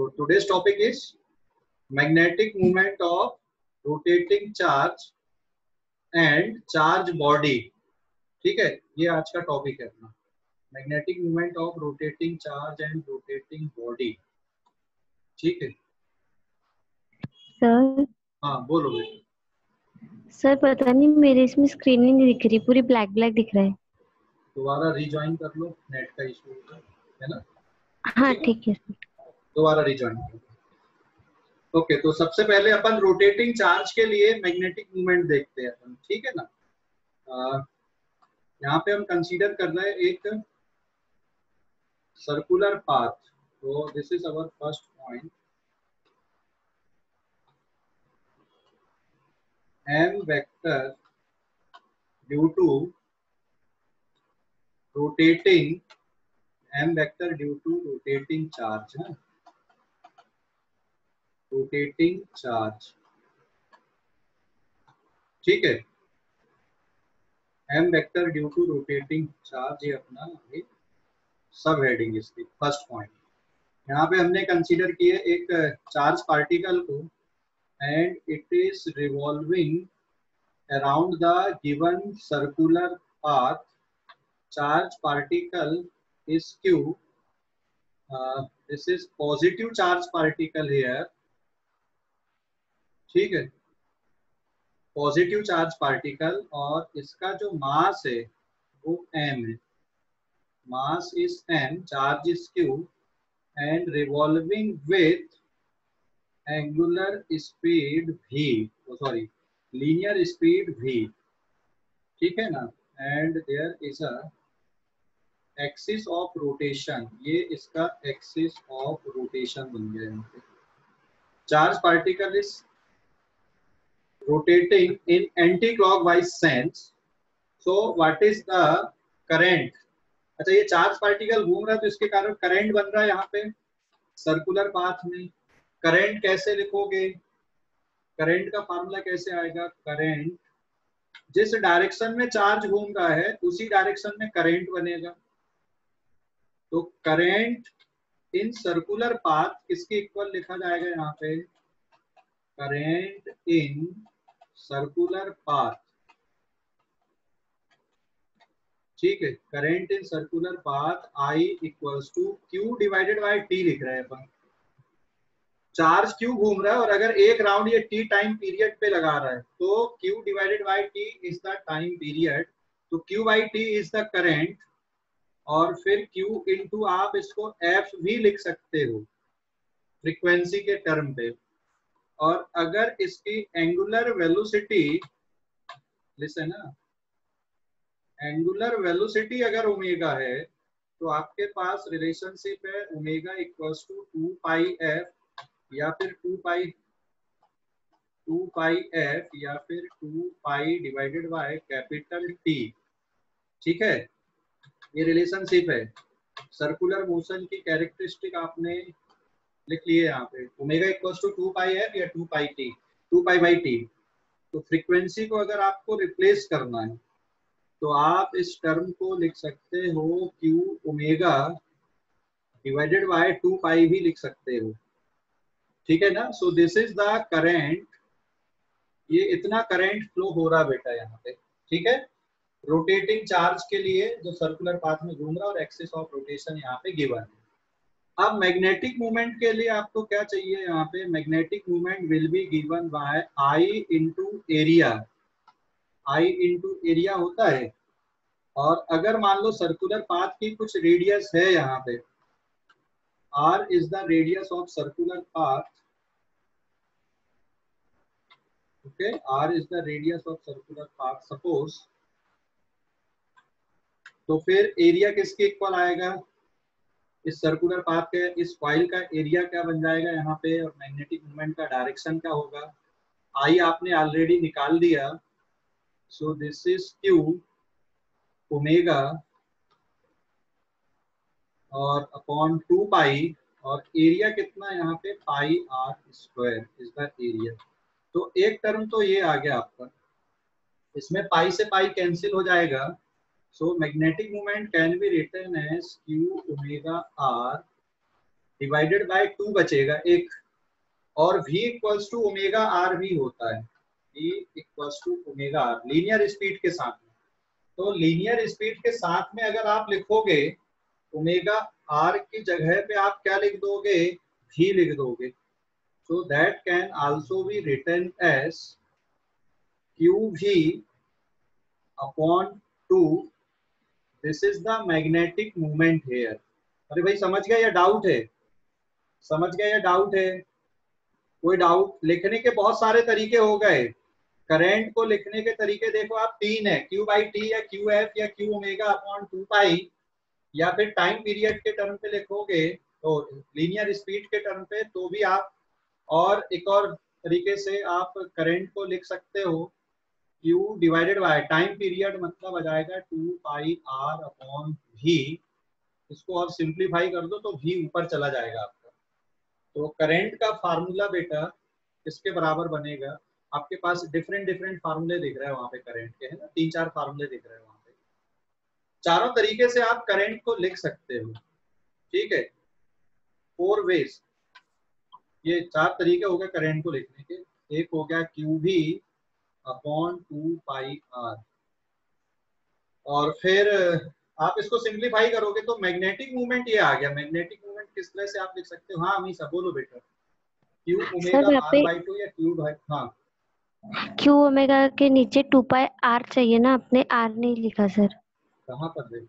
So today's topic is magnetic moment of rotating charge and charge body. ठीक है, ये आज का टॉपिक है अपना, magnetic movement of rotating charge and rotating body. ठीक है सर. हाँ बोलो बेटा. सर पता नहीं मेरे इसमें स्क्रीन नहीं दिख रही, पूरी ब्लैक ब्लैक दिख रहा है. दोबारा रिज्वाइन कर लो, नेट का इशू है ना. हाँ ठीक है. दोबारा रिज्वाइन कर लो. ओके, तो सबसे पहले अपन रोटेटिंग चार्ज के लिए मैग्नेटिक मूवमेंट देखते हैं अपन. ठीक है ना. यहाँ पे हम कंसीडर कर रहे हैं एक सर्कुलर पाथ. तो this is our first point. m vector due to rotating charge है. Rotating charge. ठीक है, m vector due to rotating charge, ये अपना सब हेडिंग इसकी फर्स्ट पॉइंट. यहाँ पे हमने कंसीडर किए एक चार्ज पार्टिकल को and it is revolving around the given circular path. Charge particle is q. This is positive charge particle here. ठीक है, पॉजिटिव चार्ज पार्टिकल, और इसका जो मास है वो m है. Mass is m, charge is q and revolving with angular speed v, sorry linear speed v. ठीक है ना. And there is a axis of rotation, ये इसका एक्सिस ऑफ रोटेशन बन गया यहाँ पे. Charge particle is rotating in anti-clockwise sense. So what is the current? अच्छा, ये चार्ज पार्टिकल घूम रहा है तो इसके कारण करंट बन रहा है यहाँ पे सर्कुलर पाथ में. करंट कैसे लिखोगे? करंट का फार्मूला कैसे आएगा? करंट जिस डायरेक्शन में चार्ज घूम रहा है उसी डायरेक्शन में करंट बनेगा. तो करंट इन सर्कुलर पाथ किसके इक्वल लिखा जाएगा यहाँ पे? Current in circular path. ठीक है, current in circular path I equals to Q divided by T लिख रहे हैं अपन. चार्ज Q घूम रहा है और अगर एक राउंड ये T टाइम पीरियड पे लगा रहा है तो Q divided by T is the time period. तो Q by T is the current, और फिर Q इनटू आप इसको F भी लिख सकते हो फ्रीक्वेंसी के टर्म पे. और अगर इसकी एंगुलर वेलोसिटी, लिसन ना, एंगुलर वेलोसिटी अगर ओमेगा है तो आपके पास रिलेशनशिप है omega equals to 2 pi f या फिर 2 पाई एफ या फिर 2 pi divided by capital T. ठीक है, ये रिलेशनशिप है. सर्कुलर मोशन की कैरेक्टरिस्टिक आपने लिख लिए यहाँ पे, omega equals to 2 pi f या 2 pi T, 2 pi by T. तो फ्रीक्वेंसी को अगर आपको रिप्लेस करना है तो आप इस टर्म को लिख सकते हो Q ओमेगा डिवाइडेड बाय 2 पाई भी लिख सकते हो. ठीक है ना. So this is the current. ये इतना करंट फ्लो हो रहा बेटा यहाँ पे. ठीक है, रोटेटिंग चार्ज के लिए जो सर्कुलर पाथ में घूम रहा है और एक्सिस ऑफ रोटेशन यहाँ पे गिवन है. अब मैग्नेटिक मूवमेंट के लिए आपको क्या चाहिए यहाँ पे? Magnetic movement will be given by I into area. I into area होता है. और अगर मान लो सर्कुलर पाथ की कुछ रेडियस है यहाँ पे, R is the radius of circular path. Okay, R is the radius of circular path suppose. तो फिर एरिया किसके इक्वल आएगा? इस सर्कुलर पाथ के इस कॉइल का एरिया क्या बन जाएगा यहाँ पे, और मैग्नेटिक मूवमेंट का डायरेक्शन क्या होगा? I आपने ऑलरेडी निकाल दिया. So this is Q omega और अपॉन 2 पाई, और एरिया कितना यहाँ पे? पाई R square is the area. तो एक टर्म तो ये आ गया आपका, इसमें पाई से पाई कैंसिल हो जाएगा. So magnetic movement can be written as Q omega R divided by 2 बचेगा एक, और v equals to omega r भी होता है, v equals to omega r linear speed के साथ में। तो लीनियर स्पीड के साथ में अगर आप लिखोगे ओमेगा आर की जगह पे आप क्या लिख दोगे, v लिख दोगे। So that can also be written as qv upon 2, this is the magnetic movement here. अरे भाई समझ गया या डाउट है, समझ गया या डाउट है, कोई डाउट? लिखने के बहुत सारे तरीके हो गए, करंट को लिखने के तरीके देखो आप 3 है, क्यू बाई टी या क्यू एफ या क्यू ओमेगा अपॉन 2 पाई, या फिर टाइम पीरियड के टर्म पे लिखोगे तो लीनियर स्पीड के टर्म पे तो भी आप, और एक और तरीके से आप करंट को लिख सकते हो Q divided by time period, मतलब आ जाएगा 2 पाई R अपॉन V। इसको और सिंप्लीफाई कर दो तो V ऊपर चला जाएगा आपका। तो करंट का फार्मूला बेटा इसके बराबर बनेगा, आपके पास डिफरेंट डिफरेंट फार्मूले दिख रहे हैं वहां पे करंट के, है ना, 3-4 फार्मूले दिख रहे हैं वहां पे। चारों तरीके से आप करंट को लिख सकते हो, ठीक है, 4 वेज। ये 4 तरीके हो गए करंट को लिखने के। एक हो गया QV अपॉन 2 पाई R, और फिर आप इसको सिंप्लीफाई करोगे तो मैग्नेटिक मूवमेंट ये आ गया। मैग्नेटिक मूवमेंट किस तरह से आप लिख सकते हो? हाँ अमीषा बोलो बेटा। क्यू सर ओमेगा यहाँ आर पे बाई 2 या क्यू बाई, हाँ क्यू ओमेगा के नीचे 2 पाई आर चाहिए ना, आपने आर नहीं लिखा सर। कहाँ पर दे?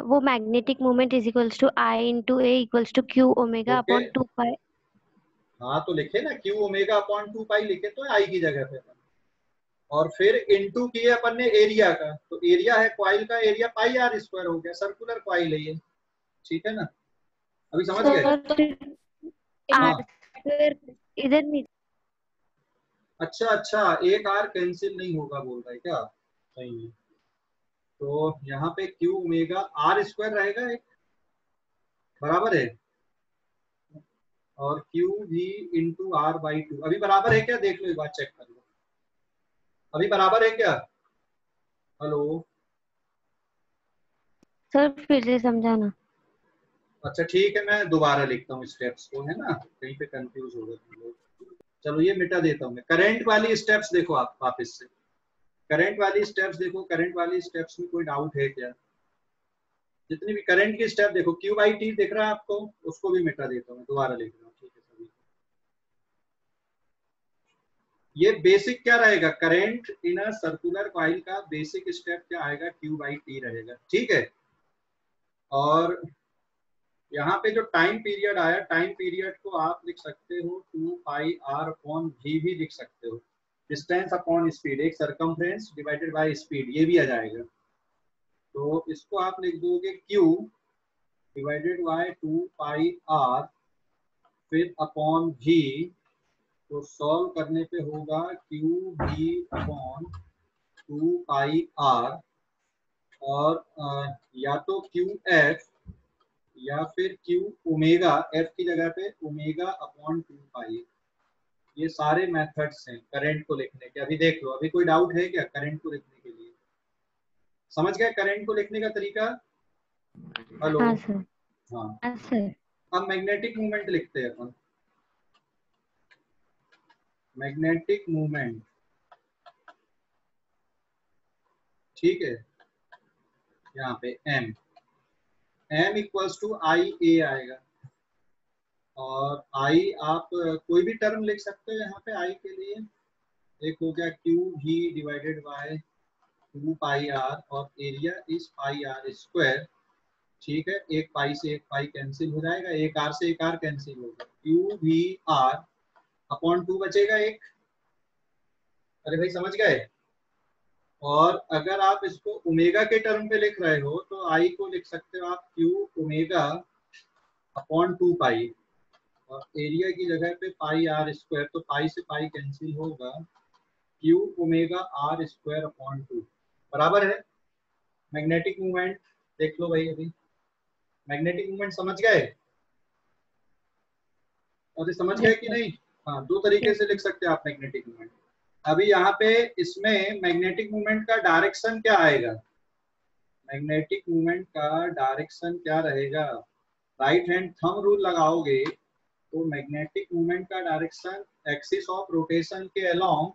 वो magnetic moment is equals to I into A equals to Q omega okay, upon 2 pi. हाँ तो लिखे ना क्यू ओमेगा अपॉन 2 पाई लिखे तो आई की जगह पे, और फिर इनटू किए अपन ने एरिया का, तो एरिया है कॉइल का एरिया पाई आर स्क्वायर हो गया, सर्कुलर कॉइल है ये, ठीक है ना, अभी समझ गए? सर हाँ आर स्क्वायर इधर नहीं। अच्छा अच्छा, एक आर कैंसिल नहीं होगा बोल रहा है क्या? सही है, तो यहाँ पे क्यू ओमेगा आर स्क्वायर रहेगा एक, बराबर है, और Q V into R by 2 अभी बराबर है क्या, देख लो एक बार चेक कर लो, अभी बराबर है क्या? हेलो, सर फिर से समझाना। अच्छा ठीक है, मैं दोबारा लिखता हूँ स्टेप्स को, है ना, कहीं पे कंफ्यूज हो गए तुम लोग। चलो ये मिटा देता हूँ मैं। करंट वाली स्टेप्स देखो आप वापस से, करंट वाली स्टेप्स देखो, करंट वाली स्टेप्स में कोई डाउट है क्या? जितनी भी करंट की स्टेप देखो, क्यू बाई टी दिख रहा है आपको, उसको भी मिटा देता हूँ, दोबारा लिख रहा हूँ, ठीक है सभी। ये बेसिक क्या रहेगा, current in a circular coil का बेसिक स्टेप क्या आएगा, क्यू बाई टी रहेगा, ठीक है। और यहाँ पे जो टाइम पीरियड आया, टाइम पीरियड को आप लिख सकते हो 2 पाई आर अपॉन वी भी लिख सकते हो, डिस्टेंस अपॉन स्पीड, एक सरकमफ्रेंस डिवाइडेड बाय स्पीड, ये भी आ जाएगा। तो इसको आप लिख दोगे Q divided by 2 pi R फिर अपॉन V, तो सॉल्व करने पे होगा Q V upon 2 pi are, और या तो क्यू एफ या फिर क्यू ओमेगा, एफ की जगह पे ओमेगा अपॉन 2 पाई। ये सारे मेथड्स हैं करंट को लिखने के। अभी देख लो, अभी कोई डाउट है क्या करंट को लिखने के लिए? समझ गए करंट को लिखने का तरीका? हेलो, हाँ सर। हाँ। हाँ सर। अब मैग्नेटिक मूवमेंट लिखते हैं अपन, मैग्नेटिक मूवमेंट, ठीक है, यहाँ पे एम, एम इक्वल्स टू आई ए आएगा, और आई आप कोई भी टर्म लिख सकते हो यहाँ पे आई के लिए। एक हो गया Q V divided by 2 pi are, और area is pi r square, ठीक है, एक पाई से एक पाई कैंसिल हो जाएगा, एक आर से एक आर कैंसिल होगा, क्यू वी आर अपॉन 2 बचेगा एक। अरे भाई समझ गए? और अगर आप इसको ओमेगा के टर्म पे लिख रहे हो तो आई को लिख सकते हो आप क्यू ओमेगा अपॉन 2 पाई, और एरिया की जगह पे पाई आर स्क्वायर, तो पाई से पाई कैंसिल होगा, Q omega R square upon 2, बराबर है। मैग्नेटिक मूवमेंट देख लो भाई, अभी मैग्नेटिक मूवमेंट समझ गए? और समझ गए कि नहीं? हाँ, दो तरीके से लिख सकते हैं आप मैग्नेटिक मूवमेंट। अभी यहाँ पे इसमें मैग्नेटिक मूवमेंट का डायरेक्शन क्या आएगा, मैग्नेटिक मूवमेंट का डायरेक्शन क्या रहेगा? राइट हैंड थंब रूल लगाओगे तो मैग्नेटिक मोमेंट का डायरेक्शन एक्सिस ऑफ रोटेशन के अलोंग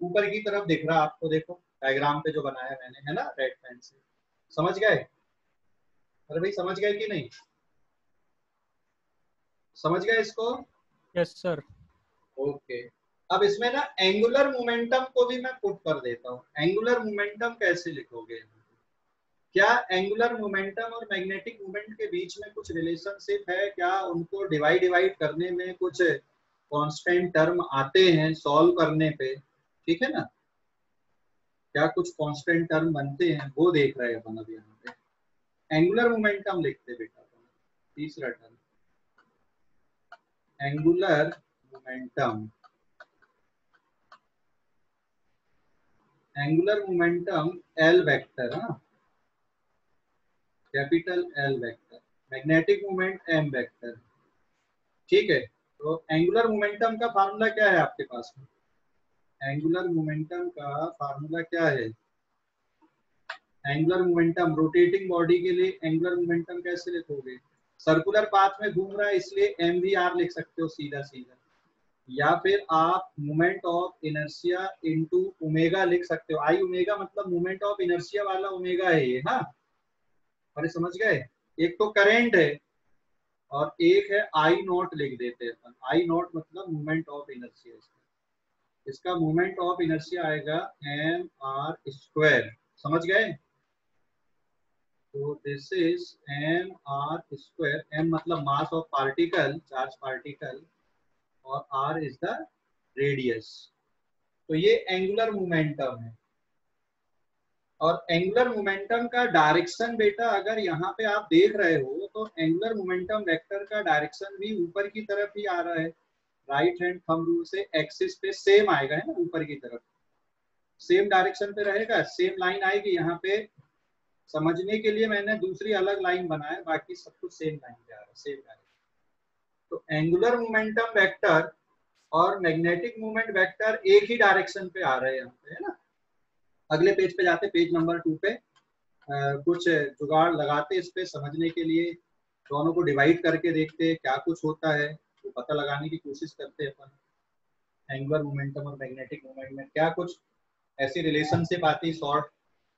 ऊपर की तरफ दिख रहा है आपको, देखो डायग्राम पे जो बनाया मैंने, है ना, रेड पेन से। समझ गए? अरे भाई समझ गए कि नहीं? समझ गए इसको? Yes sir. ओके। अब इसमें ना एंगुलर मोमेंटम को भी मैं पुट कर देता हूँ। एंगुलर मोमेंटम कैसे लिखोगे? क्या एंगुलर मोमेंटम और मैग्नेटिक मोमेंट के बीच में कुछ रिलेशनशिप है क्या? उनको डिवाइड करने में कुछ कांस्टेंट टर्म आते हैं सॉल्व करने पे, ठीक है ना? क्या कुछ कांस्टेंट टर्म बनते हैं, वो देख रहे हैं अपन अब यहाँ पे। एंगुलर मोमेंटम लिखते बेटा, तीसरा term angular momentum. Angular momentum L vector, हाँ, capital L vector. Magnetic moment M vector, ठीक है। तो एंगुलर मोमेंटम का फार्मूला क्या है आपके पास में? एंगुलर मोमेंटम का फार्मूला क्या है? एंगुलर मोमेंटम रोटेटिंग बॉडी के लिए एंगुलर मोमेंटम कैसे लिखोगे? सर्कुलर पाथ में घूम रहा है इसलिए एम वी आर लिख सकते हो सीधा सीधा, या फिर आप moment of inertia into omega लिख सकते हो। आई ओमेगा मतलब मोमेंट ऑफ इनर्शिया वाला ओमेगा है ये, हाँ। अरे समझ गए? एक तो करेंट है और एक है आई नॉट लिख देते हैं अपन। आई नॉट मतलब मोमेंट ऑफ इनर्शिया। इसका मोमेंट ऑफ इनर्शिया आएगा एम आर स्क्वायर। समझ गए? तो this is M R square. M मतलब mass of particle, charge particle, और आर इज द रेडियस। तो ये एंगुलर मोमेंटम है। और एंगुलर मोमेंटम का डायरेक्शन बेटा अगर यहाँ पे आप देख रहे हो तो एंगुलर मोमेंटम वेक्टर का डायरेक्शन भी ऊपर की तरफ ही आ रहा है। राइट हैंड थंब रूल से एक्सिस पे सेम आएगा, है ना, ऊपर की तरफ सेम डायरेक्शन पे रहेगा, सेम लाइन आएगी यहाँ पे। समझने के लिए मैंने दूसरी अलग लाइन बनाया, बाकी सब कुछ सेम लाइन पे आ रहा है, सेम डायरेक्शन। तो एंगुलर मोमेंटम वेक्टर और मैग्नेटिक मोमेंट वेक्टर एक ही डायरेक्शन पे आ रहे हैं यहाँ पे, है ना। अगले पेज पे जाते, पेज नंबर 2 पे कुछ जुगाड़ लगाते इस पे समझने के लिए। दोनों को डिवाइड करके देखते क्या कुछ होता है, तो पता लगाने की कोशिश करते हैं अपन। एंगुलर मोमेंटम और मैग्नेटिक मोमेंट में क्या कुछ ऐसी रिलेशनशिप आती शॉर्ट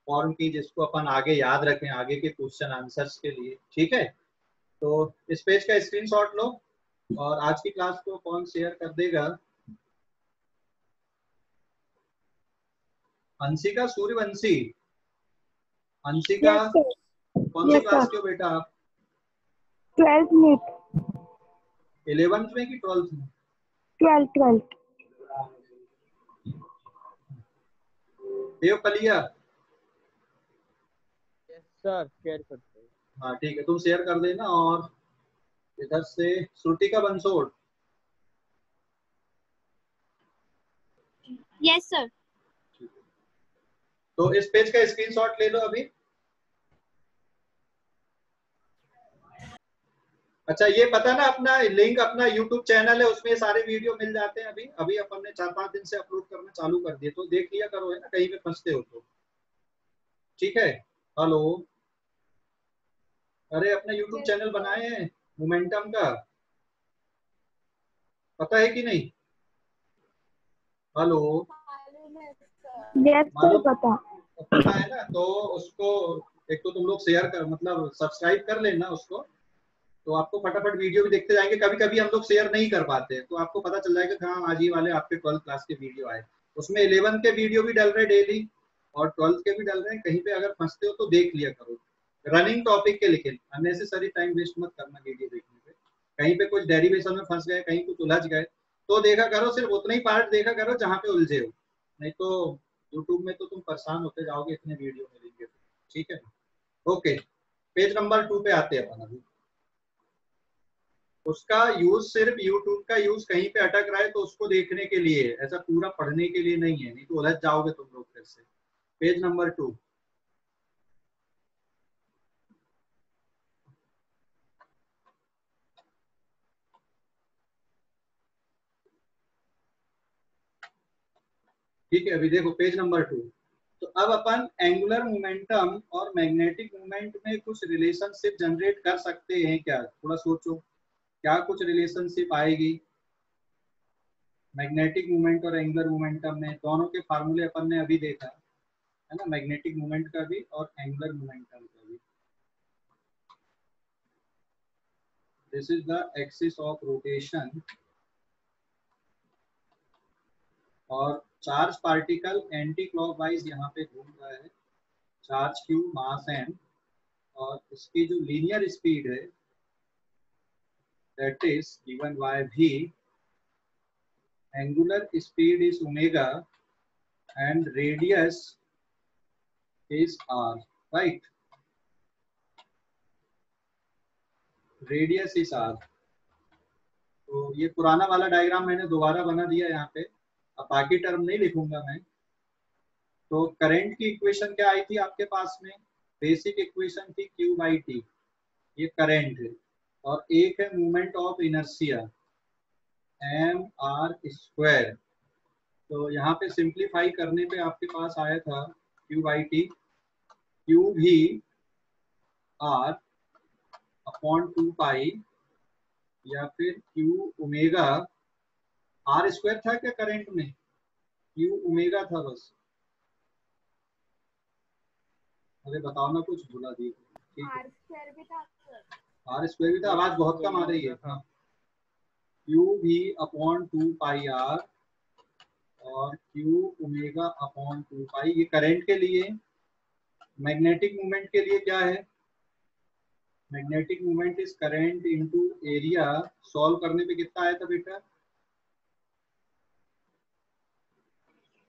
फॉर्म की जिसको अपन आगे याद रखें आगे के क्वेश्चन आंसर्स के लिए, ठीक है। तो इस पेज का स्क्रीनशॉट लो। और आज की क्लास को कौन शेयर कर देगा? अंशिका सूर्यवंशी। अंशिका, कौन सी क्लास के हो बेटा आप? 12th में। 11th में कि 12th में? 12th। देव कलिया। यस सर, शेयर करते हैं। हाँ ठीक है, तुम शेयर कर देना। और इधर से श्रुतिका बंसोड़। Yes sir. तो इस पेज का स्क्रीनशॉट ले लो अभी। अच्छा, ये पता ना अपना लिंक, अपना यूट्यूब चैनल है उसमें सारे वीडियो मिल जाते हैं। अभी अभी अपन ने 4-5 दिन से अपलोड करना चालू कर दिए, तो देख लिया करो, है ना, कहीं पे फंसते हो तो, ठीक है। हेलो, अरे अपना यूट्यूब चैनल बनाए हैं मोमेंटम का, पता है कि नहीं? हेलो, यस सर, पता है ना? तो उसको एक तो तुम लोग शेयर कर, मतलब सब्सक्राइब कर लेना उसको, तो आपको फटाफट वीडियो भी देखते जाएंगे। कभी कभी हम लोग शेयर नहीं कर पाते तो आपको पता चल जाएगा कि हाँ आज ये वाले आपके 12th क्लास के वीडियो आए। उसमें 11 के वीडियो भी डल रहे डेली और 12th के भी डल रहे हैं। कहीं पे अगर फंसते हो तो देख लिया करो, रनिंग टॉपिक के, लेकिन अननेसेसरी टाइम वेस्ट मत करना वीडियो देखने पे। कहीं पे कुछ डेरिवेशन में फंस गए, कहीं कुछ उलझ गए तो देखा करो, सिर्फ उतना ही पार्ट देखा करो जहाँ पे उलझे हो, नहीं तो यूट्यूब में तो तुम परेशान होते जाओगे, इतने वीडियो मिलेंगे, ठीक है। ओके, पेज नंबर 2 पे आते हैं अपन अभी। उसका यूज सिर्फ यूट्यूब का यूज कहीं पे अटक रहा है तो उसको देखने के लिए, ऐसा पूरा पढ़ने के लिए नहीं है, नहीं तो उलझ जाओगे तुम लोग फिर से। Page number 2। ठीक है, अभी देखो पेज नंबर 2। तो अब अपन एंगुलर मोमेंटम और मैग्नेटिक मोमेंट में कुछ रिलेशनशिप जनरेट कर सकते हैं क्या? थोड़ा सोचो, क्या कुछ रिलेशनशिप आएगी मैग्नेटिक मोमेंट और एंगुलर मोमेंटम में? दोनों के फार्मूले अपन ने अभी देखा है ना, मैग्नेटिक मोमेंट का भी और एंगुलर मोमेंटम का भी। This is the axis of rotation और चार्ज पार्टिकल एंटी क्लॉकवाइज यहाँ पे घूम रहा है, चार्ज क्यू मास m, और इसकी जो लीनियर स्पीड है that is given by v, angular speed is omega and radius is r, right? Radius is r। तो ये पुराना वाला डायग्राम मैंने दोबारा बना दिया यहाँ पे, अब बाकी टर्म नहीं लिखूंगा मैं। तो करंट की इक्वेशन क्या आई थी आपके पास में? बेसिक इक्वेशन थी Q बाई टी, ये करंट है, और एक है मोमेंट ऑफ इनर्शिया mr²। तो यहाँ पे सिंप्लीफाई करने पे आपके पास आया था Q बाई टी, Q भी r अपॉन 2 पाई, या फिर Q ओमेगा, r² था क्या करंट में? Q ओमेगा था बस। अरे बताओ ना, कुछ भूला दी। R² भी था सर। r² भी था, आवाज बहुत कम आ रही है। हाँ, Q भी अपॉन 2 पाई r और Q ओमेगा अपॉन 2 पाई, ये करंट के लिए। मैग्नेटिक मूवमेंट के लिए क्या है? Magnetic movement is current into area. Solve करने पे कितना आया था बेटा?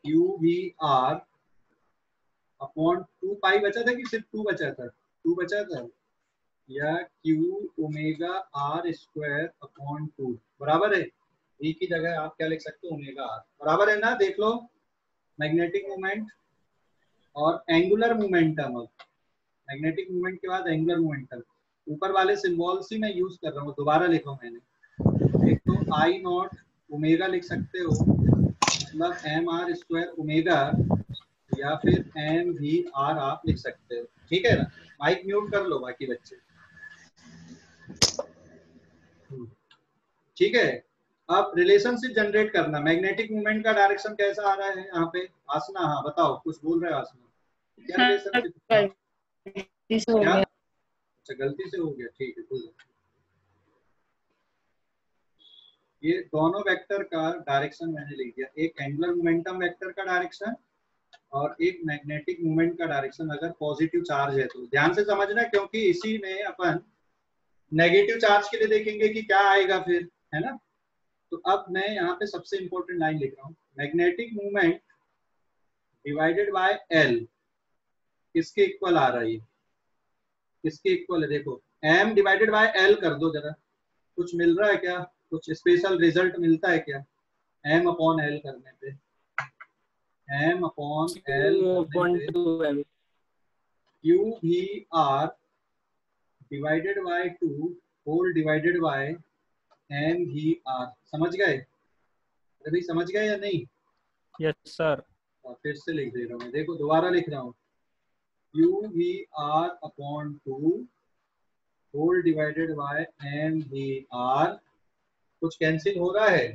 Q भी r अपॉन 2 पाई बचा था कि सिर्फ 2 बचा था? 2 बचा था, या Q ओमेगा r² अपॉन 2 बराबर है। v की जगह आप क्या लिख सकते हो? ओमेगा r, बराबर है ना? देख लो, मैग्नेटिक मूवमेंट और एंगुलर मोमेंटम। अब मैग्नेटिक मूवमेंट के बाद एंगुलर मोमेंटम, ऊपर वाले सिंबल्स ही मैं यूज कर रहा हूँ, दोबारा लिखा मैंने। एक तो आई नॉट ओमेगा लिख सकते हो, मतलब mr² ओमेगा, या फिर mvr आप लिख सकते हो, ठीक है ना? माइक म्यूट कर लो बाकी बच्चे, ठीक है? अब रिलेशनशिप जनरेट करना, मैग्नेटिक मूवमेंट का डायरेक्शन कैसा आ रहा है यहाँ पे? आसना, हाँ बताओ, कुछ बोल रहे हो आसना? क्या रिलेशनशिप? क्या? अच्छा, गलती से हो गया, ठीक है, कोई बात नहीं। ये दोनों वेक्टर का डायरेक्शन मैंने लिख दिया, एक एंगुलर मोमेंटम वेक्टर का डायरेक्शन और एक मैग्नेटिक मूवमेंट का डायरेक्शन, अगर पॉजिटिव चार्ज है तो। ध्यान से समझना, क्योंकि इसी में अपन नेगेटिव चार्ज के लिए देखेंगे कि क्या आएगा फिर, है ना? तो अब मैं यहाँ पे सबसे इंपॉर्टेंट लाइन लिख रहा हूँ, magnetic movement divided by L किसके इक्वल आ रही है? किसके इक्वल है? देखो, m डिवाइडेड बाय एल कर दो जरा, कुछ मिल रहा है क्या? कुछ स्पेशल रिजल्ट मिलता है क्या m अपॉन एल करने पे? m अपॉन एल Q भी r divided by 2 whole divided by m भी r। समझ गए? अरे भाई समझ गए या नहीं? Yes sir. फिर से लिख दे रहा हूँ मैं, देखो दोबारा लिख रहा हूँ, Q भी r अपॉन 2 होल डिवाइडेड बाय m भी r। कुछ कैंसिल हो रहा है?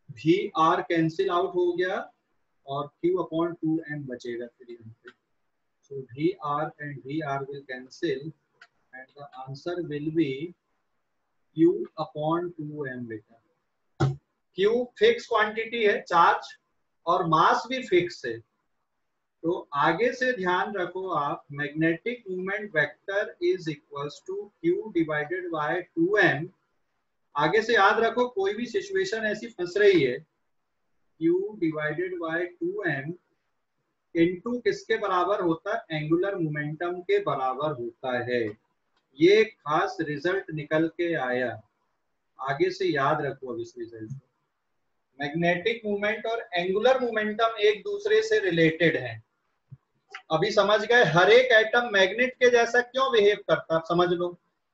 भी r कैंसिल आउट हो गया और Q अपॉन 2m बचेगा फिर यहाँ पे। So VR and VR will cancel and the answer will be Q upon 2m बेटा। Q फिक्स क्वांटिटी है, चार्ज, और मास भी फिक्स है। तो आगे से ध्यान रखो आप, magnetic movement vector is equals to Q divided by 2m। आगे से याद रखो, कोई भी सिचुएशन ऐसी फंस रही है, Q divided by 2m into किसके बराबर होता है? एंगुलर मोमेंटम के बराबर होता है। ये खास रिजल्ट निकल के आया, आगे से याद रखो अब इस रिजल्ट को। मैग्नेटिक मूवमेंट और एंगुलर मोमेंटम एक दूसरे से रिलेटेड हैं। अभी समझ गए? हर एक एटम मैग्नेट के जैसा क्यों बिहेव करता है, समझ लो।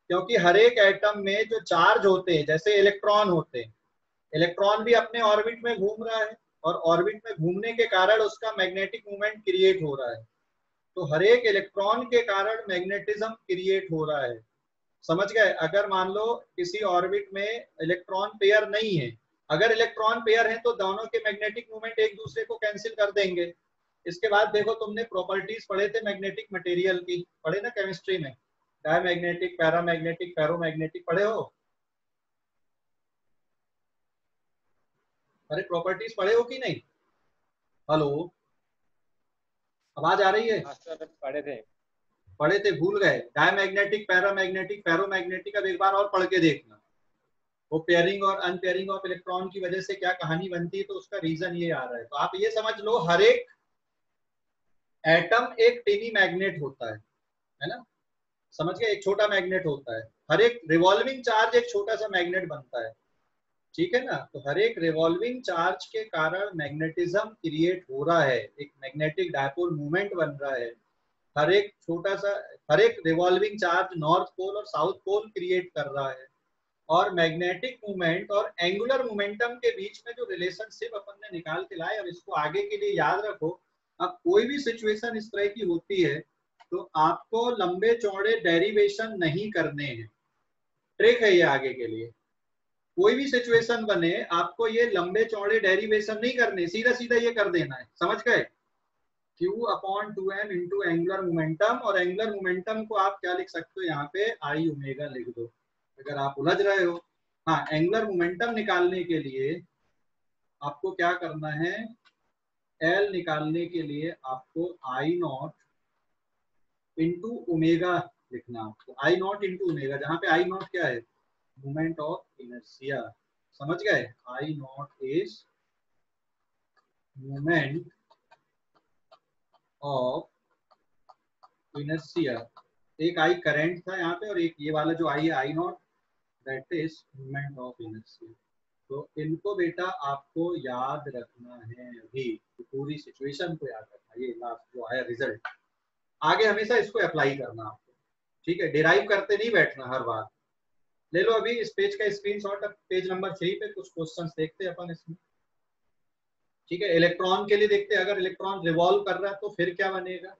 क्योंकि हर एक एटम में जो चार्ज होते हैं, जैसे इलेक्ट्रॉन होते हैं, इलेक्ट्रॉन भी अपने ऑर्बिट में घूम रहा है और ऑर्बिट में घूमने के कारण उसका मैग्नेटिक मूवमेंट क्रिएट हो रहा है। तो हर एक इलेक्ट्रॉन के कारण मैग्नेटिज्म क्रिएट हो रहा है, समझ गए। अगर मान लो किसी ऑर्बिट में इलेक्ट्रॉन पेयर नहीं है, अगर इलेक्ट्रॉन पेयर है तो दोनों के मैग्नेटिक मूवमेंट एक दूसरे को कैंसिल कर देंगे। इसके बाद देखो, तुमने प्रॉपर्टीज पढ़े थे मैग्नेटिक मटेरियल की, पढ़े ना केमिस्ट्री में, डायमैग्नेटिक, पैरामैग्नेटिक, फेरोमैग्नेटिक, पढ़े हो? अरे प्रॉपर्टीज पढ़े हो कि नहीं? हेलो, आवाज आ रही है? हाँ सर, पढ़े थे, भूल गए? डायमैग्नेटिक, पैरामैग्नेटिक, फेरोमैग्नेटिक, अब एक बार और पढ़ के देखना। वो पेयरिंग और अनपेयरिंग ऑफ इलेक्ट्रॉन की वजह से क्या कहानी बनती है, तो उसका रीजन ये आ रहा है। तो आप ये समझ लो, हर एक एटम एक टेनी मैग्नेट होता है ना, समझ गए? एक छोटा मैग्नेट होता है। हर एक रिवॉल्विंग चार्ज एक छोटा सा मैग्नेट बनता है, ठीक है ना। तो हर एक रिवॉल्विंग चार्ज के कारण मैग्नेटिज्म क्रिएट हो रहा है, एक मैग्नेटिक डायपोल मूवमेंट बन रहा है। हर एक छोटा सा, हर एक रिवॉल्विंग चार्ज नॉर्थ पोल और साउथ पोल क्रिएट कर रहा है। और मैग्नेटिक मूवमेंट और एंगुलर मोमेंटम के बीच में जो रिलेशनशिप अपन ने निकाल के लाए, अब इसको आगे के लिए याद रखो। अब कोई भी सिचुएशन इस तरह की होती है तो आपको लंबे चौड़े डेरिवेशन नहीं करने हैं, ट्रिक है ये आगे के लिए। कोई भी सिचुएशन बने, आपको ये लंबे चौड़े डेरिवेशन नहीं करने, सीधा सीधा ये कर देना है, समझ गए? Q upon 2m into angular momentum, और एंगुलर मोमेंटम को आप क्या लिख सकते हो यहाँ पे, आई ओमेगा लिख दो अगर आप उलझ रहे हो। हाँ, एंगुलर मोमेंटम निकालने के लिए आपको क्या करना है, L निकालने के लिए आपको आई नॉट इंटू ओमेगा लिखना। आपको आई नॉट इंटू ओमेगा, जहाँ पे आई नॉट क्या है, मोमेंट ऑफ इनर्शिया, समझ गए? I nought is moment of inertia. एक आई करंट था यहाँ पे, और एक ये वाला जो आई है, I nought, that is moment of inertia. तो इनको बेटा आपको याद रखना है, अभी पूरी सिचुएशन को याद रखना। ये लास्ट जो आया रिजल्ट, आगे हमेशा इसको अप्लाई करना आपको, ठीक है? डिराइव करते नहीं बैठना हर बार। ले लो अभी इस पेज का स्क्रीनशॉट, पेज नंबर 3 पे कुछ क्वेश्चंस देखते हैं अपन इसमें, ठीक है? इलेक्ट्रॉन के लिए देखते हैं, अगर इलेक्ट्रॉन रिवॉल्व कर रहा है तो फिर क्या बनेगा।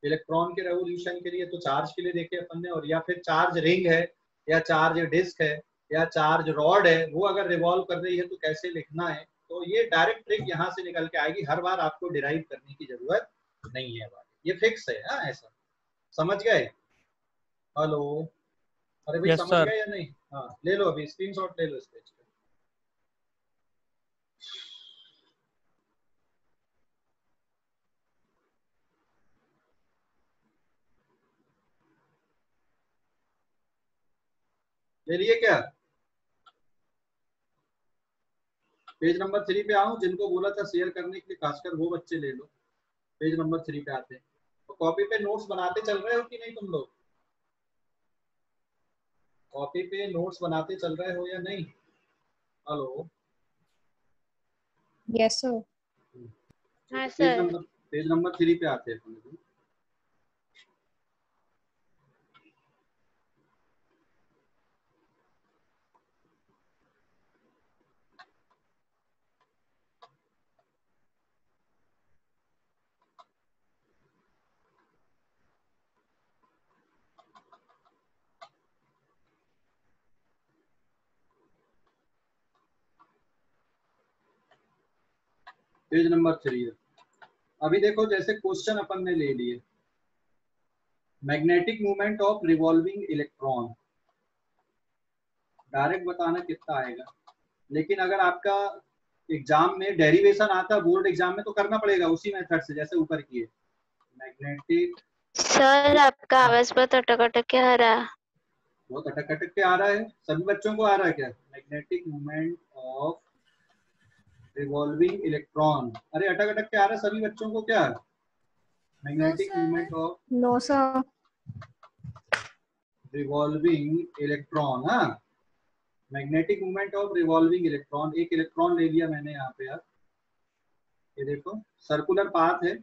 इलेक्ट्रॉन के रेवोल्यूशन के लिए तो चार्ज के लिए देखे अपन ने, और या फिर चार्ज रिंग है, या चार्ज डिस्क है, या चार्ज रॉड है, वो अगर रिवॉल्व कर रही है तो कैसे लिखना है। तो ये डायरेक्ट ट्रिक यहाँ से निकल के आएगी, हर बार आपको डिराइव करने की जरूरत नहीं है, ये फिक्स है। हाँ, ऐसा समझ गए? हेलो, अरे भाई यस समझ सर। गए या नहीं? हाँ, ले लो अभी स्क्रीनशॉट ले लो इस पेज का। ले लिए क्या? पेज नंबर 3 पे आऊं? जिनको बोला था शेयर करने के लिए खासकर, वो बच्चे ले लो। पेज नंबर 3 पे आते हैं। तो कॉपी पे नोट्स बनाते चल रहे हो कि नहीं तुम लोग? कॉपी पे नोट्स बनाते चल रहे हो या नहीं? Hello, yes sir. हाँ page sir. Number, page number 3 पे आते हैं अपन लोग। पेज नंबर 3 है। अभी देखो, जैसे क्वेश्चन अपन ने ले लिए, magnetic movement of revolving electron, direct बताना कितना आएगा। लेकिन अगर आपका एग्जाम में डेरिवेशन आता है, बोर्ड एग्जाम में, तो करना पड़ेगा उसी मेथड से जैसे ऊपर किए। मैग्नेटिक, सर आपका आवाज बहुत अटक अटक के आ रहा है। बहुत अटक अटक के आ रहा है, सभी बच्चों को आ रहा है क्या? Magnetic movement of revolving electron, अरे अटक अटक के आ रहा है सभी बच्चों को क्या? Magnetic movement of no sir. Revolving electron. हाँ, magnetic movement of revolving electron, एक इलेक्ट्रॉन ले लिया मैंने यहाँ पे यार, ये देखो सर्कुलर पाथ है,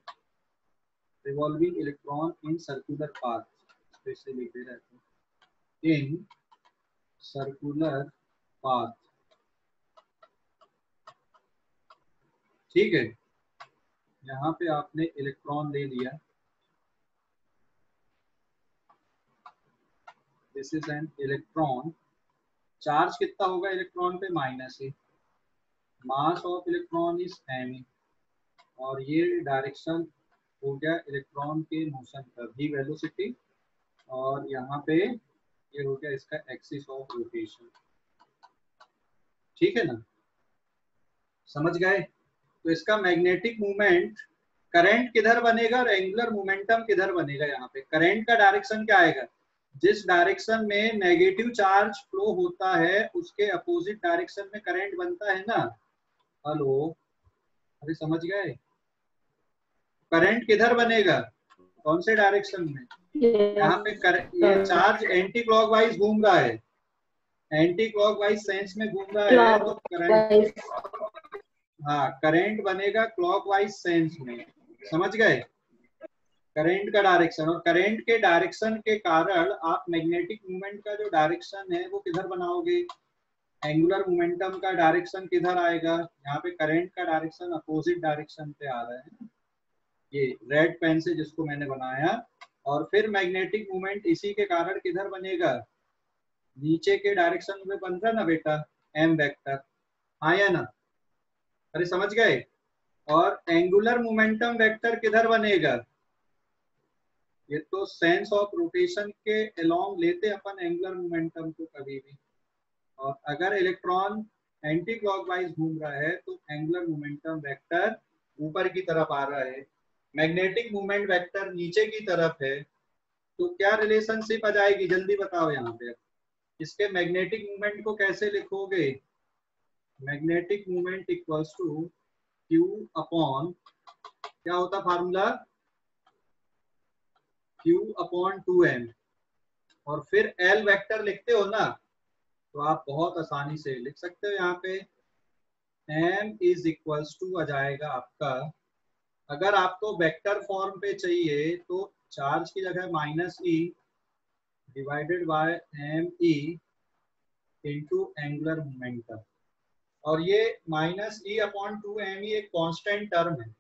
revolving electron in circular path, specially लिख दे रहे इन सर्कुलर पाथ। ठीक है, यहाँ पे आपने इलेक्ट्रॉन ले लिया, this is an electron, charge कितना होगा इलेक्ट्रॉन पे, -e, mass of electron is m, और ये डायरेक्शन हो गया इलेक्ट्रॉन के मोशन का, v वेलोसिटी, और यहाँ पे ये हो गया इसका एक्सिस ऑफ रोटेशन। ठीक है ना, समझ गए? तो इसका मैग्नेटिक मूवमेंट, करंट किधर बनेगा और एंगुलर मोमेंटम किधर बनेगा। यहाँ पे करंट का डायरेक्शन क्या आएगा, जिस डायरेक्शन में नेगेटिव चार्ज फ्लो होता है उसके अपोजिट डायरेक्शन में करंट बनता है ना। हेलो, अरे समझ गए? करंट किधर बनेगा, कौन से डायरेक्शन में? यहाँ पे ये चार्ज एंटी क्लॉकवाइज घूम रहा है, एंटी क्लॉकवाइज सेंस में घूम रहा है, तो करंट, हाँ करंट बनेगा क्लॉकवाइज सेंस में। समझ गए? करंट का डायरेक्शन, और करंट के डायरेक्शन के कारण आप मैग्नेटिक मूवमेंट का जो डायरेक्शन है वो किधर बनाओगे, एंगुलर मोमेंटम का डायरेक्शन किधर आएगा, यहाँ पे करंट का डायरेक्शन अपोजिट डायरेक्शन पे आ रहा है, ये रेड पेन से जिसको मैंने बनाया। और फिर मैग्नेटिक मूवमेंट इसी के कारण किधर बनेगा, नीचे के डायरेक्शन में बन रहा ना बेटा, एम वेक्टर, हाँ या ना? अरे समझ गए? और एंगुलर मोमेंटम वेक्टर किधर बनेगा, ये तो सेंस ऑफ रोटेशन के अलोंग लेते अपन एंगुलर मोमेंटम को कभी भी, और अगर इलेक्ट्रॉन एंटी क्लॉकवाइज घूम रहा है तो एंगुलर मोमेंटम वेक्टर ऊपर की तरफ आ रहा है, मैग्नेटिक मूवमेंट वेक्टर नीचे की तरफ है, तो क्या रिलेशनशिप आ जाएगी, जल्दी बताओ यहाँ पे। इसके मैग्नेटिक मूवमेंट को कैसे लिखोगे, magnetic movement equals to Q upon, क्या होता फार्मूला, Q अपॉन 2m, और फिर L वेक्टर लिखते हो ना, तो आप बहुत आसानी से लिख सकते हो, यहाँ पे m इज इक्वल्स टू आ जाएगा आपका, अगर आपको वेक्टर फॉर्म पे चाहिए तो चार्ज की जगह -e divided by m e into angular momentum, और ये -e अपॉन 2m एक कांस्टेंट टर्म है,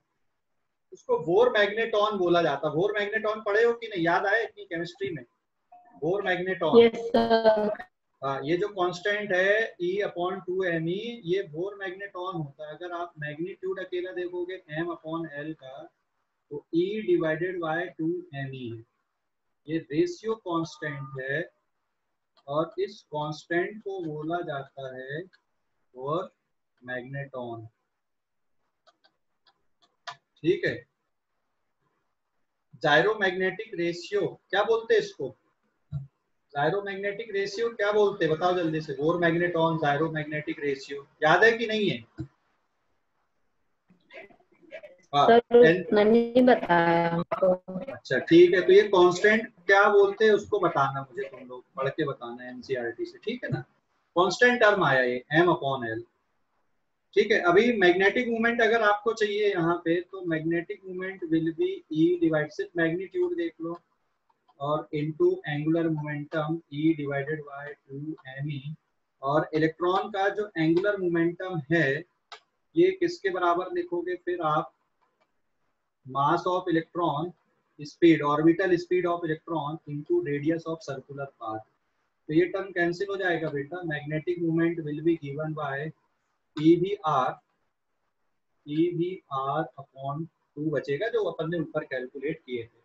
उसको बोर मैग्नेटॉन बोला जाता है। बोर मैग्नेटॉन पढ़े हो कि नहीं, याद आए इतनी केमिस्ट्री में, बोर मैग्नेटॉन? Yes sir. हाँ, ये जो कांस्टेंट है E अपॉन 2me, ये बोर मैग्नेटॉन होता है। अगर आप मैग्नीट्यूड अकेला देखोगे m अपॉन l का, तो E डिवाइडेड बाय 2me है, ये रेशियो कांस्टेंट है, और इस कांस्टेंट को बोला जाता है बोर मैग्नेटॉन। ठीक है, जायरोमैग्नेटिक रेशियो क्या बोलते हैं इसको, जायरोमैग्नेटिक रेशियो क्या बोलते हैं, बताओ जल्दी से, बोर मैग्नेटॉन जायरोमैग्नेटिक रेशियो याद है कि नहीं है? नहीं बताया हमको। अच्छा ठीक है, तो ये कांस्टेंट क्या बोलते हैं उसको बताना मुझे, तुम लोग पढ़ के बताना एनसीईआरटी से, ठीक है ना। कांस्टेंट टर्म आया ये m अपॉन l, ठीक है। अभी मैग्नेटिक मूवमेंट अगर आपको चाहिए यहाँ पे, तो magnetic movement will be E divide, सिर्फ मैग्नीट्यूड देख लो, और into angular momentum E divided by 2me, और इलेक्ट्रॉन का जो एंगुलर मोमेंटम है ये किसके बराबर लिखोगे फिर आप, mass of electron, speed, orbital speed of electron into radius of circular path. तो ये टर्म कैंसिल हो जाएगा बेटा, magnetic movement will be given by EVR upon 2 बचेगा, जो अपन ने ऊपर कैलकुलेट किए थे।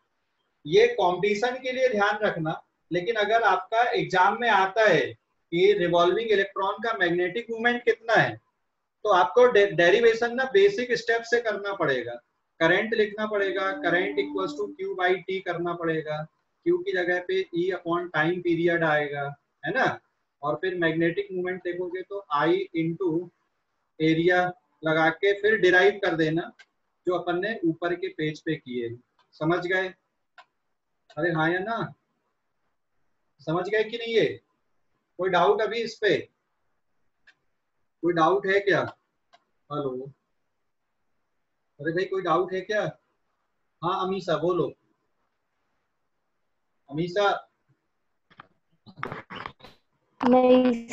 ये कॉम्पिटिशन के लिए ध्यान रखना, लेकिन अगर आपका एग्जाम में आता है कि रिवॉल्विंग इलेक्ट्रॉन का मैग्नेटिक मूवमेंट कितना है, तो आपको डेरिवेशन ना बेसिक स्टेप से करना पड़ेगा। करंट लिखना पड़ेगा, current equals to Q by T करना पड़ेगा, Q की जगह पे E अपॉन टाइम पीरियड आएगा, है ना। और फिर मैग्नेटिक मूवमेंट देखोगे तो I इंटू एरिया लगा के फिर डिराइव कर देना, जो अपन ने ऊपर के पेज पे किए। समझ गए? अरे हाँ या ना, समझ गए कि नहीं? ये कोई डाउट अभी इस पे, कोई डाउट है क्या? हेलो, अरे भाई कोई डाउट है क्या? हाँ अमीषा बोलो, अमीषा। नहीं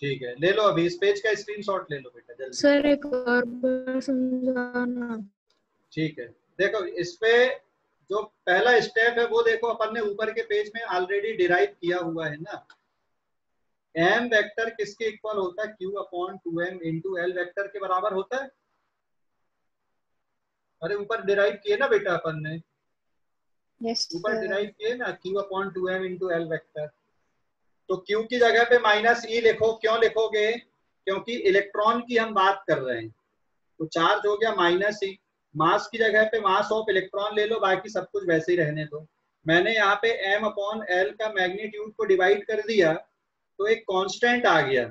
ठीक है, ले लो अभी इस पेज का स्क्रीनशॉट ले लो बेटा जल्दी। सर एक और बार समझाना। ठीक है, देखो इस पे जो पहला स्टेप है वो देखो अपन ने ऊपर के पेज में ऑलरेडी डिराइव किया हुआ है ना। एम वेक्टर किसके इक्वल होता है? Q upon 2m into L vector के बराबर होता है। अरे ऊपर डिराइव किए ना बेटा अपन ने, ऊपर डिराइव किए ना, Q upon 2m into L vector. तो क्यू की जगह पे माइनस ई लिखो, क्यों लिखोगे? क्योंकि इलेक्ट्रॉन की हम बात कर रहे हैं, तो चार्ज हो गया माइनस ई। मास की जगह पे मास ऑफ इलेक्ट्रॉन ले लो, बाकी सब कुछ वैसे ही रहने दो। मैंने यहाँ पे m अपॉन एल का मैग्नीट्यूड को डिवाइड कर दिया तो एक कांस्टेंट आ गया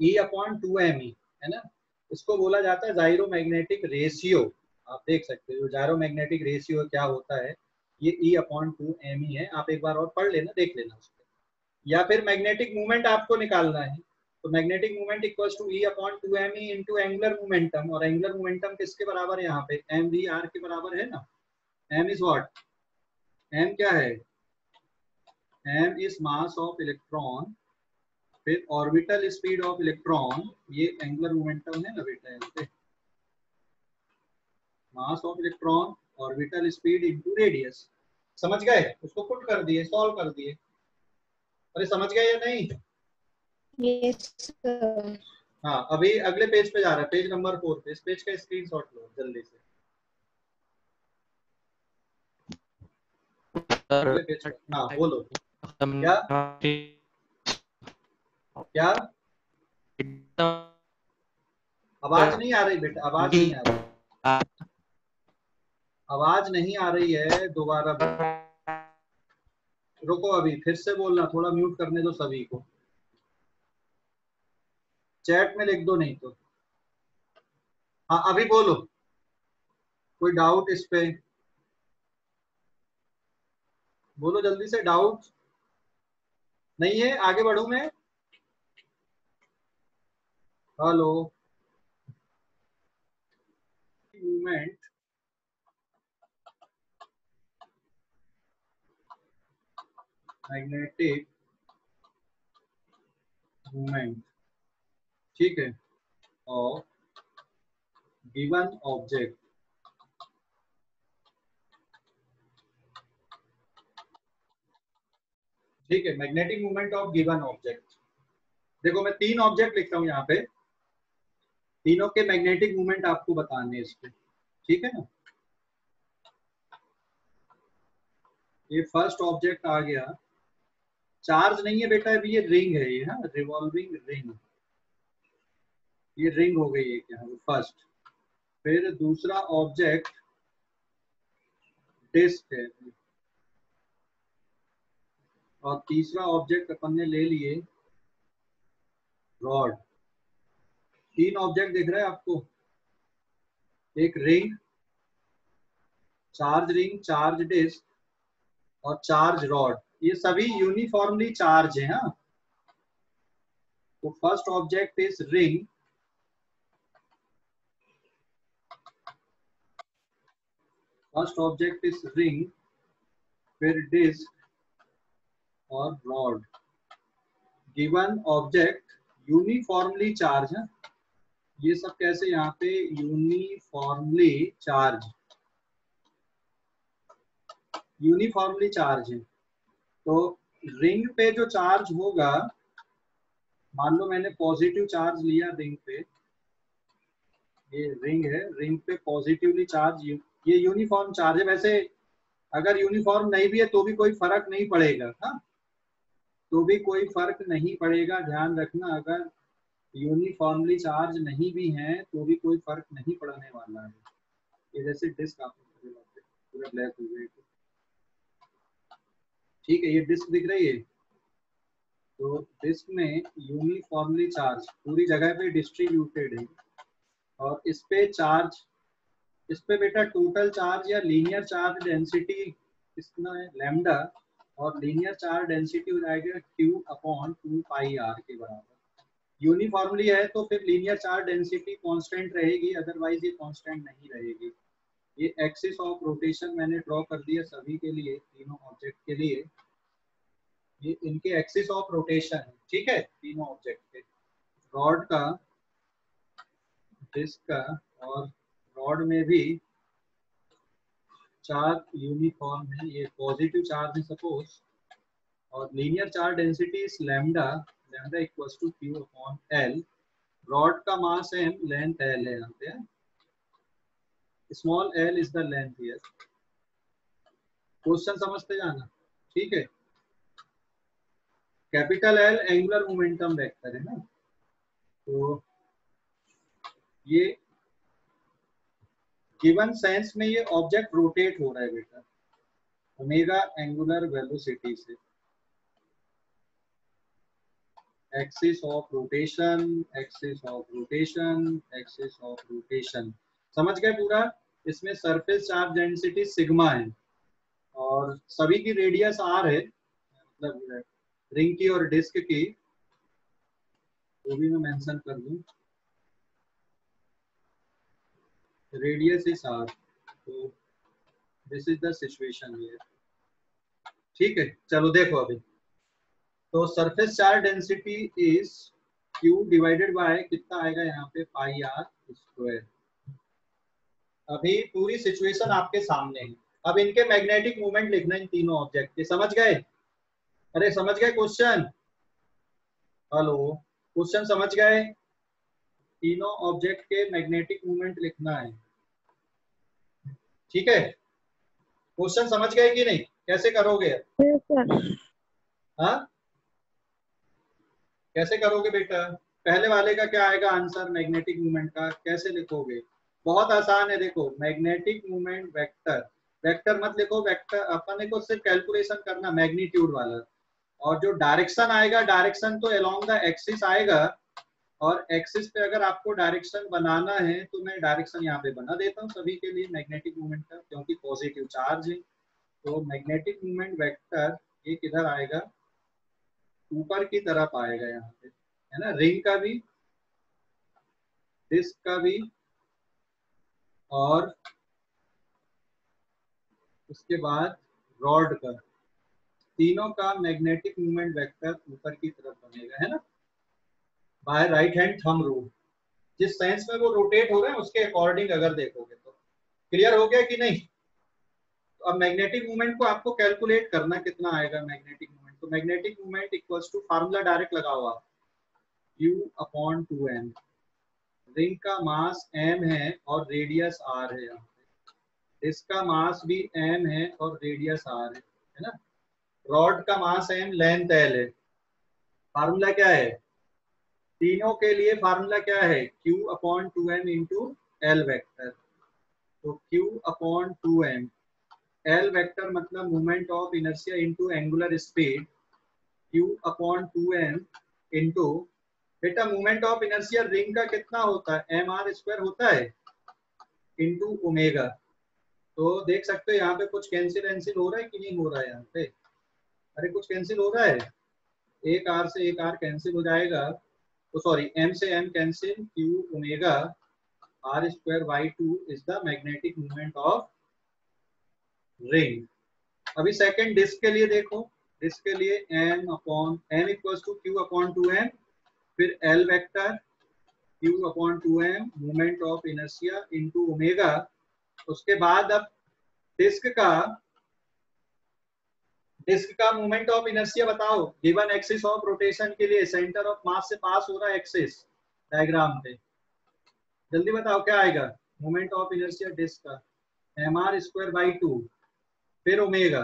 E अपॉन 2me, है ना। इसको बोला जाता है जायरोमैग्नेटिक रेशियो। आप देख सकते हो जायरोमैग्नेटिक रेशियो क्या होता है, ये E अपॉन 2me है। आप एक बार और पढ़ लेना, देख लेना उसको। या फिर मैग्नेटिक मूवमेंट आपको निकालना है, तो magnetic movement equals to E upon 2me into angular momentum. और एंगुलर मोमेंटम किसके बराबर है? यहाँ पे mvr के बराबर है ना। m is what? m क्या है? m is mass of electron, फिर ऑर्बिटल स्पीड ऑफ इलेक्ट्रॉन, ये एंगुलर मोमेंटम है ना बेटा, यहाँ पे mass of electron orbital speed into radius. समझ गए? उसको पुट कर दिए, सॉल्व कर दिए। अरे समझ गए या नहीं? Yes sir. हाँ, अभी अगले पेज पे जा रहा है, पेज नंबर 4 पे। इस पेज का स्क्रीनशॉट लो जल्दी से। अगले पेज पे, हाँ बोलो। क्या क्या? आवाज नहीं आ रही बेटा, आवाज नहीं आ रही, आवाज नहीं आ रही है, दोबारा बोलो। रुको अभी फिर से बोलना, थोड़ा म्यूट करने दो सभी को, चैट में लिख दो नहीं तो। हाँ अभी बोलो, कोई डाउट इस पे? बोलो जल्दी से, डाउट नहीं है? आगे बढ़ू मैं? हेलो, मूवमेंट मैग्नेटिक मूवमेंट, ठीक है, और गिवन ऑब्जेक्ट। ठीक है, magnetic movement of given object. देखो मैं 3 ऑब्जेक्ट लिखता हूँ यहाँ पे, तीनों के मैग्नेटिक मूवमेंट आपको बताने इस पे, ठीक है ना। ये फर्स्ट ऑब्जेक्ट आ गया, चार्ज नहीं है बेटा अभी, ये रिंग है, ये हाँ रिवॉल्विंग रिंग, ये रिंग हो गई है क्या, फर्स्ट। फिर दूसरा ऑब्जेक्ट डिस्क है, और तीसरा ऑब्जेक्ट अपन ने ले लिए रॉड। 3 ऑब्जेक्ट दिख रहे हैं आपको, एक ring, charge ring, charge disc और चार्ज रॉड। ये सभी यूनिफॉर्मली चार्ज है। हाँ, तो first object is ring, first object is ring, फिर डिस्क और rod. Given object uniformly charge है। ये सब कैसे यहाँ पे यूनिफॉर्मली चार्ज, यूनिफॉर्मली चार्ज है। तो रिंग पे जो चार्ज होगा, मान लो मैंने पॉजिटिव चार्ज लिया रिंग पे, ये रिंग है, रिंग पे पॉजिटिवली चार्ज, ये यूनिफॉर्म चार्ज है। वैसे अगर यूनिफॉर्म नहीं भी है तो भी कोई फर्क नहीं पड़ेगा, हाँ, तो भी कोई फर्क नहीं पड़ेगा, ध्यान रखना। अगर यूनिफॉर्मली चार्ज नहीं भी है तो भी कोई फर्क नहीं पड़ने वाला है। ये जैसे डिस्क आपको पूरा ब्लैक हो गया, ठीक है, ये डिस्क दिख रही है, तो डिस्क में यूनिफॉर्मली चार्ज पूरी जगह पे डिस्ट्रीब्यूटेड है, और इस पे चार्ज, इस पे बेटा टोटल चार्ज या लीनियर चार्ज डेंसिटी कितना है, लैम्डा, और लीनियर चार्ज डेंसिटी हो जाएगा Q अपॉन 2 पाई r के बराबर। यूनिफॉर्मली है तो फिर लीनियर चार्ज डेंसिटी कांस्टेंट रहेगी, अदरवाइज ये कांस्टेंट नहीं रहेगी। ये एक्सिस ऑफ रोटेशन मैंने ड्रॉ कर दिया सभी के लिए, तीनों ऑब्जेक्ट के लिए। ये इनके एक्सिस ऑफ रोटेशन है, ठीक है, तीनों ऑब्जेक्ट के, रॉड का, डिस्क का, और रॉड में भी चार्ज यूनिफॉर्म है, ये पॉजिटिव चार्ज है सपोज, और linear charge density is lambda, lambda equals to Q upon L, rod का मास m, लेंथ l है यहाँ पे, small l is the length here. Question समझते जाना, ठीक है। Capital L angular momentum vector है ना, तो ये गिवन सेंस में ये ऑब्जेक्ट रोटेट हो रहा है बेटा, ओमेगा एंगुलर वेलोसिटी से, axis of rotation, axis of rotation, axis of rotation, समझ गए पूरा। इसमें सरफेस चार्ज डेंसिटी सिग्मा है और सभी की रेडियस r है, मतलब रिंग की और डिस्क की, वो भी मैं मेंशन कर दूं, रेडियस इज r, तो this is the situation here, ठीक है। चलो देखो अभी, तो surface charge density is q divided bye कितना आएगा यहाँ पे, पाई r स्क्वायर। अभी पूरी सिचुएशन आपके सामने है, अब इनके मैग्नेटिक मूवमेंट लिखना इन तीनों ऑब्जेक्ट के, समझ गए? अरे समझ गए क्वेश्चन? हेलो, क्वेश्चन समझ गए? तीनों ऑब्जेक्ट के मैग्नेटिक मूवमेंट लिखना है, ठीक है। क्वेश्चन समझ गए कि नहीं, कैसे करोगे? हाँ, कैसे करोगे बेटा? पहले वाले का क्या आएगा आंसर, मैग्नेटिक मूवमेंट का कैसे लिखोगे? बहुत आसान है, देखो मैग्नेटिक मूवमेंट वेक्टर, वेक्टर मत लिखो, वेक्टर अपन को सिर्फ कैलकुलेशन करना मैग्नीट्यूड वाला, और जो डायरेक्शन आएगा, डायरेक्शन तो अलोंग द एक्सिस आएगा, और एक्सिस पे अगर आपको डायरेक्शन बनाना है तो मैं डायरेक्शन यहाँ पे बना देता हूँ सभी के लिए मैग्नेटिक मूवमेंट का, क्योंकि पॉजिटिव चार्ज है। तो मैग्नेटिक मूवमेंट वेक्टर ये किधर आएगा, ऊपर की तरफ आएगा यहाँ पे, है ना, रिंग का भी, डिस्क का भी, और उसके बाद रॉड का, तीनों का मैग्नेटिक मूवमेंट वेक्टर ऊपर की तरफ बनेगा, है ना, by right hand thumb rule. जिस सेंस में वो रोटेट हो रहे हैं उसके अकॉर्डिंग अगर देखोगे तो क्लियर हो गया कि नहीं? तो अब मैग्नेटिक मूवमेंट को आपको कैलकुलेट करना, कितना आएगा मैग्नेटिक मूवमेंट, तो magnetic movement equals to, formula direct लगा हुआ, Q अपॉन 2m, रिंग का मास m है और रेडियस r है, यहाँ पे इसका मास भी m है और रेडियस r है ना, रॉड का मास m, लेंथ l है। फार्मूला क्या है तीनों के लिए, फार्मूला क्या है, Q upon 2m into L vector, तो Q upon 2m, L vector मतलब moment of inertia into angular speed, Q upon 2m into, बेटा मोमेंट ऑफ इनर्शिया रिंग का कितना होता है, mr स्क्वायर होता है, इंटू ओमेगा। तो देख सकते हो यहाँ पे कुछ कैंसिल हो रहा है कि नहीं हो रहा है यहाँ पे, अरे कुछ कैंसिल हो रहा है, एक r से एक r कैंसिल हो जाएगा, तो सॉरी m से m cancel, q omega r square by 2 is the magnetic movement of ring. अभी सेकंड डिस्क के लिए देखो, डिस्क के लिए m upon m equals to q upon 2m, फिर l vector q upon 2m movement of inertia into omega. उसके बाद अब डिस्क का मूवमेंट ऑफ इनर्शिया बताओ, गिवन एक्सिस ऑफ रोटेशन के लिए, सेंटर ऑफ मास से पास हो रहा है एक्सिस डायग्राम पे, जल्दी बताओ क्या आएगा, मूवमेंट ऑफ इनर्शिया डिस्क का mr स्क्वायर बाई 2, फिर ओमेगा,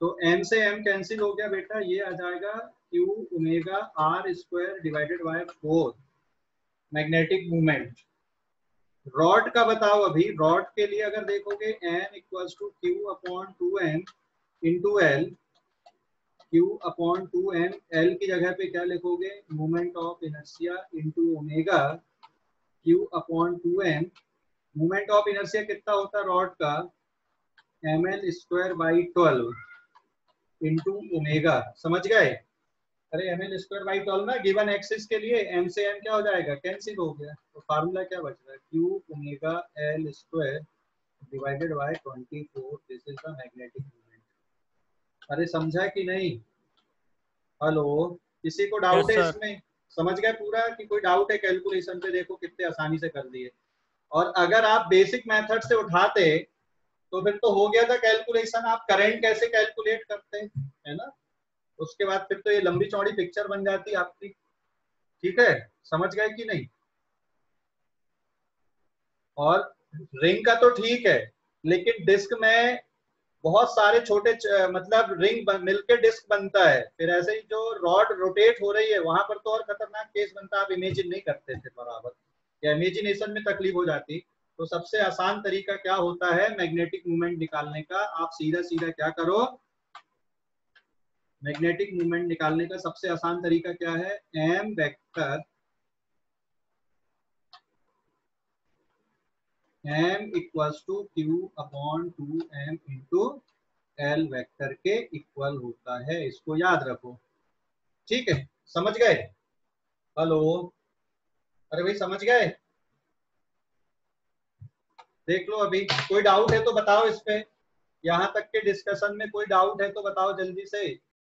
तो m से m कैंसिल हो गया बेटा, ये आ जाएगा q omega r square divided by 4 magnetic movement. Rod का बताओ, अभी रॉड के लिए अगर देखोगे n equals to q upon 2m into L, q upon 2m, l की जगह पे क्या लिखोगे, moment of inertia into omega, q upon 2m, moment of inertia कितना होता है रॉड का, ml square by 12 into omega, समझ गए? अरे ml स्क्वायर बाई 12 ना, गिवन एक्सिस के लिए m से m क्या हो जाएगा, कैंसिल हो गया, तो फार्मूला क्या बच रहा है, q omega l square divided bye 24, this is the magnetic movement. अरे समझा कि नहीं? हेलो, किसी को डाउट है Yes, sir. इसमें? समझ गए पूरा कि कोई डाउट है कैलकुलेशन पे? देखो कितने आसानी से कर दिए। और अगर आप बेसिक मेथड से उठाते तो फिर तो हो गया था कैलकुलेशन, आप करंट कैसे कैलकुलेट करते हैं, है ना। उसके बाद फिर तो ये लंबी चौड़ी पिक्चर बन जाती आपकी। ठीक है, समझ गए कि नहीं? और रिंग का तो ठीक है, लेकिन डिस्क में बहुत सारे छोटे मतलब रिंग मिलके डिस्क बनता है, फिर ऐसे ही जो रॉड रोटेट हो रही है वहां पर तो और खतरनाक केस बनता है, आप इमेजिन नहीं करते थे बराबर, या इमेजिनेशन में तकलीफ हो जाती। तो सबसे आसान तरीका क्या होता है मैग्नेटिक मूवमेंट निकालने का? आप सीधा सीधा क्या करो, मैग्नेटिक मूवमेंट निकालने का सबसे आसान तरीका क्या है? M vector m equals to Q upon 2m into L vector के इक्वल होता है, इसको याद रखो। ठीक है, समझ गए? हेलो, अरे भाई समझ गए? देख लो, अभी कोई डाउट है तो बताओ इस पे, यहाँ तक के डिस्कशन में कोई डाउट है तो बताओ जल्दी से।